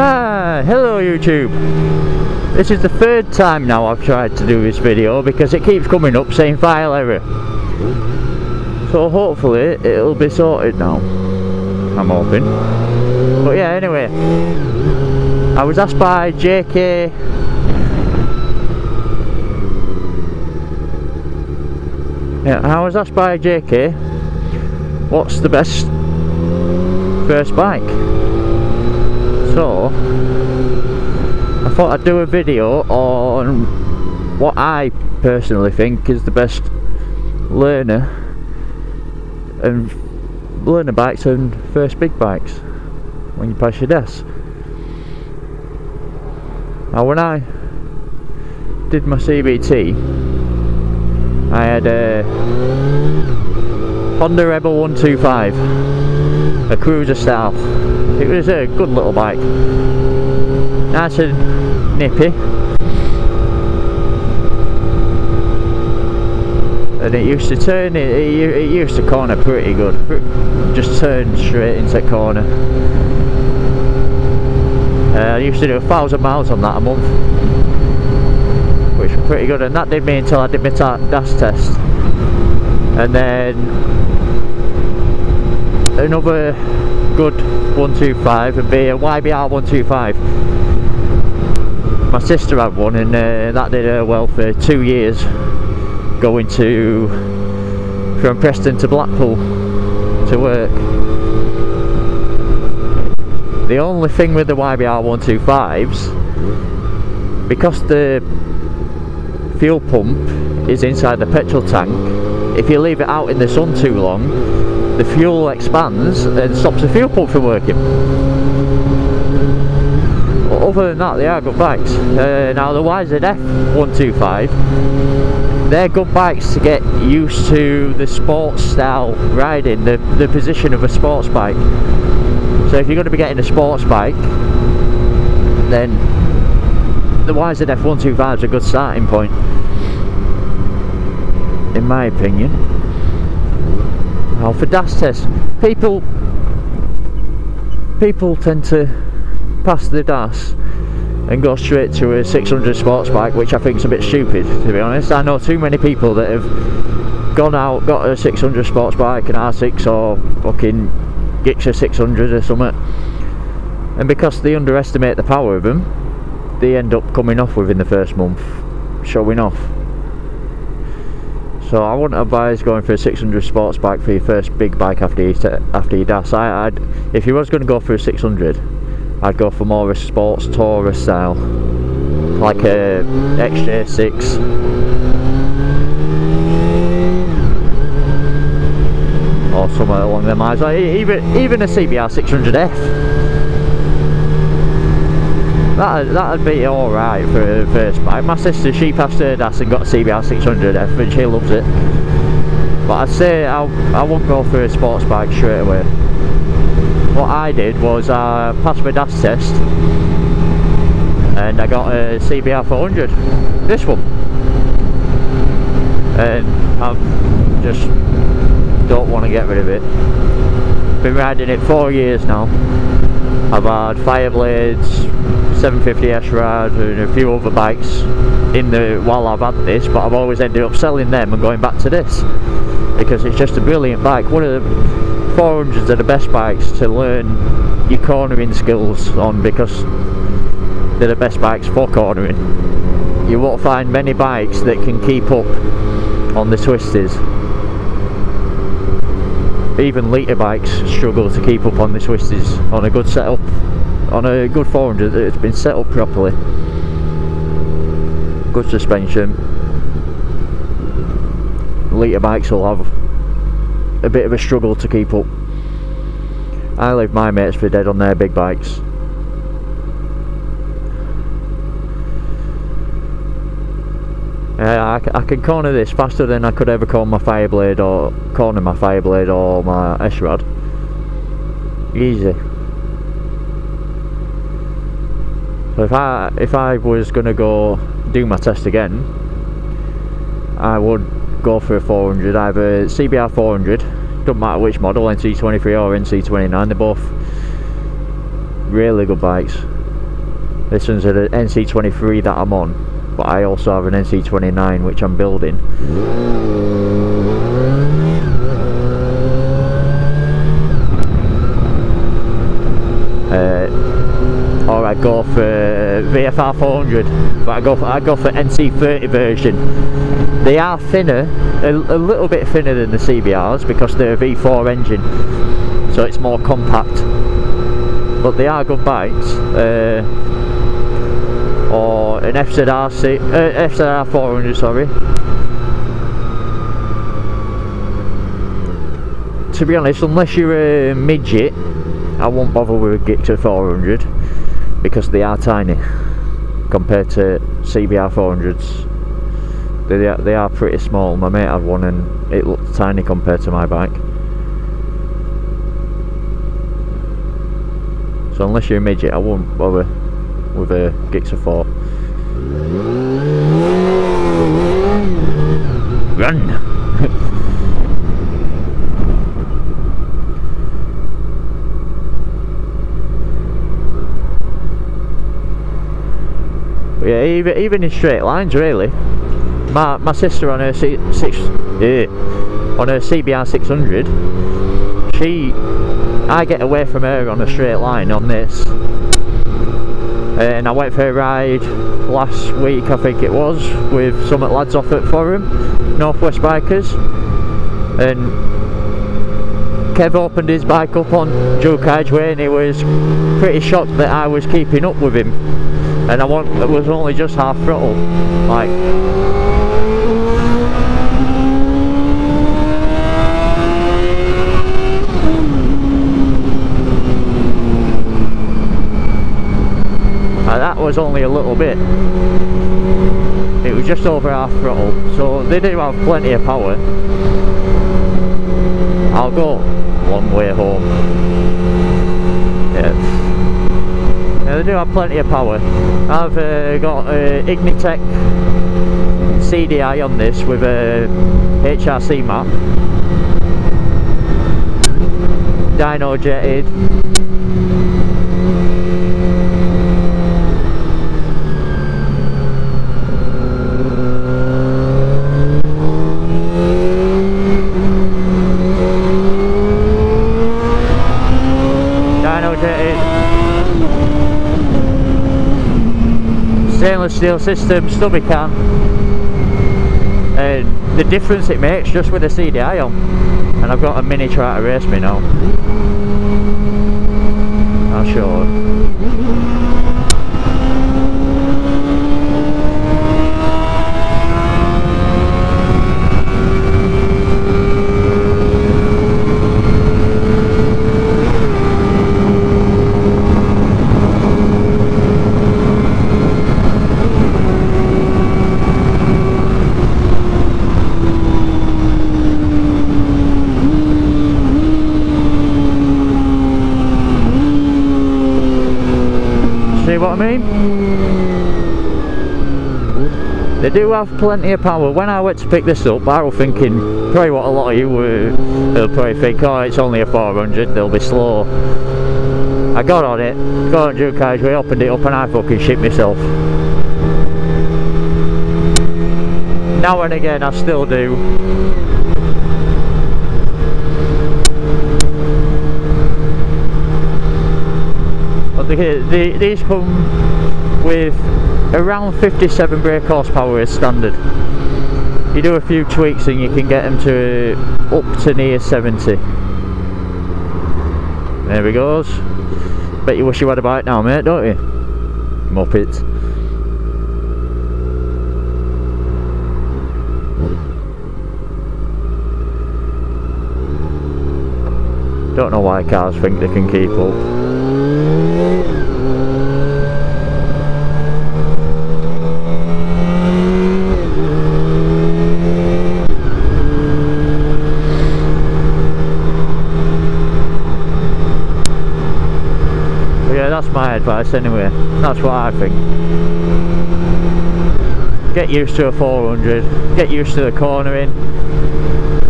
Hello YouTube. This is the third time now I've tried to do this video because it keeps coming up saying file error. So hopefully it'll be sorted now, I'm hoping. But yeah, anyway, I was asked by JK what's the best first bike. So I thought I'd do a video on what I personally think is the best learner bikes and first big bikes when you pass your DAS. Now when I did my CBT, I had a Honda Rebel 125, a cruiser style. It was a good little bike, nice and nippy, and it used to turn, it used to corner pretty good, just turn straight into the corner. I used to do 1,000 miles on that a month, which was pretty good, and that did me until I did my DAS test. And then another good 125 would be a YBR 125. My sister had one, and that did her well for 2 years, going from Preston to Blackpool to work. The only thing with the YBR 125s, because the fuel pump is inside the petrol tank, if you leave it out in the sun too long, the fuel expands and stops the fuel pump from working. But other than that, they are good bikes. Now the YZF 125, they're good bikes to get used to the sports style riding, the position of a sports bike. So if you're going to be getting a sports bike, then the YZF 125 is a good starting point, in my opinion. Now for DAS tests, people tend to pass the DAS and go straight to a 600 sports bike, which I think is a bit stupid, to be honest. I know too many people that have gone out, got a 600 sports bike, an R6 or fucking Gixxer 600 or something, and because they underestimate the power of them, they end up coming off within the first month, showing off. So I wouldn't advise going for a 600 sports bike for your first big bike after your DAS. If you was going to go for a 600, I'd go for more of a sports tourer style, like a XJ6. Or somewhere along them lines, like even a CBR 600F. That'd be alright for a first bike. My sister, she passed her DAS and got a CBR 600F and she loves it. But I'd say I wouldn't go for a sports bike straight away. What I did was I passed my DAS test and I got a CBR 400, this one. And I've just don't want to get rid of it. Been riding it 4 years now. I've had Fireblades, 750S Rad and a few other bikes while I've had this, but I've always ended up selling them and going back to this because it's just a brilliant bike. One of the 400s are the best bikes to learn your cornering skills on, because they're the best bikes for cornering. You won't find many bikes that can keep up on the twisties. Even litre bikes struggle to keep up on the twisties on a good setup, on a good 400 that's been set up properly. Good suspension. Litre bikes will have a bit of a struggle to keep up. I leave my mates for dead on their big bikes. I can corner this faster than I could ever corner my Fireblade or my S-Rad. Easy. So if I was gonna go do my test again, I would go for a 400, either CBR 400, doesn't matter which model, NC23 or NC29, they're both really good bikes. This one's an NC23 that I'm on, but I also have an NC29 which I'm building. Or I go for VFR 400, but I go for NC30 version. They are thinner, a little bit thinner than the CBRs because they're a V4 engine, so it's more compact. But they are good bikes. Or an FZR 400, sorry. To be honest, unless you're a midget, I won't bother with a Gixxer 400 because they are tiny compared to CBR 400s. They are pretty small. My mate had one and it looked tiny compared to my bike. So unless you're a midget, I won't bother with a Gixxer 4. Run! Yeah, even in straight lines, really. My sister on her on her CBR 600, I get away from her on a straight line on this. And I went for a ride last week, I think it was, with some lads off at Forum, Northwest Bikers, and Kev opened his bike up on Dual Carriageway and he was pretty shocked that I was keeping up with him. And it was only just half throttle, like. And that was only a little bit. It was just over half throttle, so they do have plenty of power. I'll go one way home. Yeah. Yeah, they do have plenty of power. I've got Ignitec CDI on this with a HRC map, dyno jetted. Stainless steel system, stubby can, and the difference it makes just with a CDI on. And I've got a mini try to race me now. I'll show her. See what I mean? They do have plenty of power. When I went to pick this up, I was thinking, probably what a lot of you will probably think, oh, it's only a 400, they'll be slow. I got on it, got on Dual Carriageway, opened it up and I fucking shit myself. Now and again I still do. These come with around 57 brake horsepower as standard. You do a few tweaks and you can get them to up to near 70. There we goes. Bet you wish you had a bike now, mate, don't you? Muppet. Don't know why cars think they can keep up. That's my advice anyway. That's what I think. Get used to a 400. Get used to the cornering.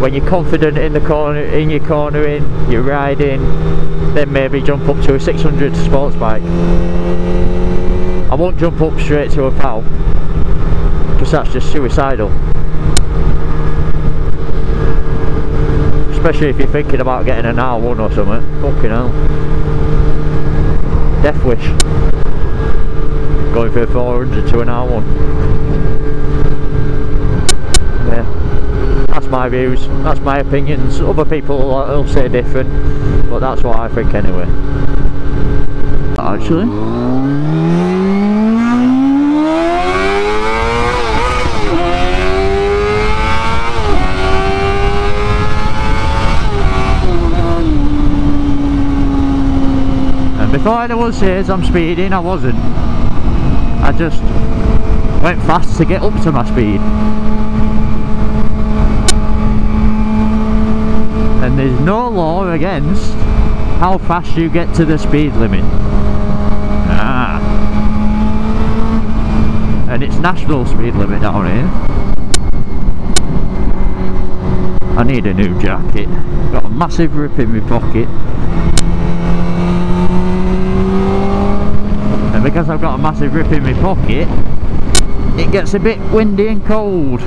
When you're confident in the corner, in your cornering, you're riding, then maybe jump up to a 600 sports bike. I won't jump up straight to a foul, because that's just suicidal. Especially if you're thinking about getting an R1 or something. Fucking hell. Death wish. Going for 400 to an R1. Yeah. That's my views, that's my opinions. Other people will say different, but that's what I think anyway. Actually. And before anyone says I'm speeding, I wasn't. I just went fast to get up to my speed. And there's no law against how fast you get to the speed limit. And it's national speed limit down here. I need a new jacket. Got a massive rip in my pocket. because I've got a massive rip in my pocket, it gets a bit windy and cold.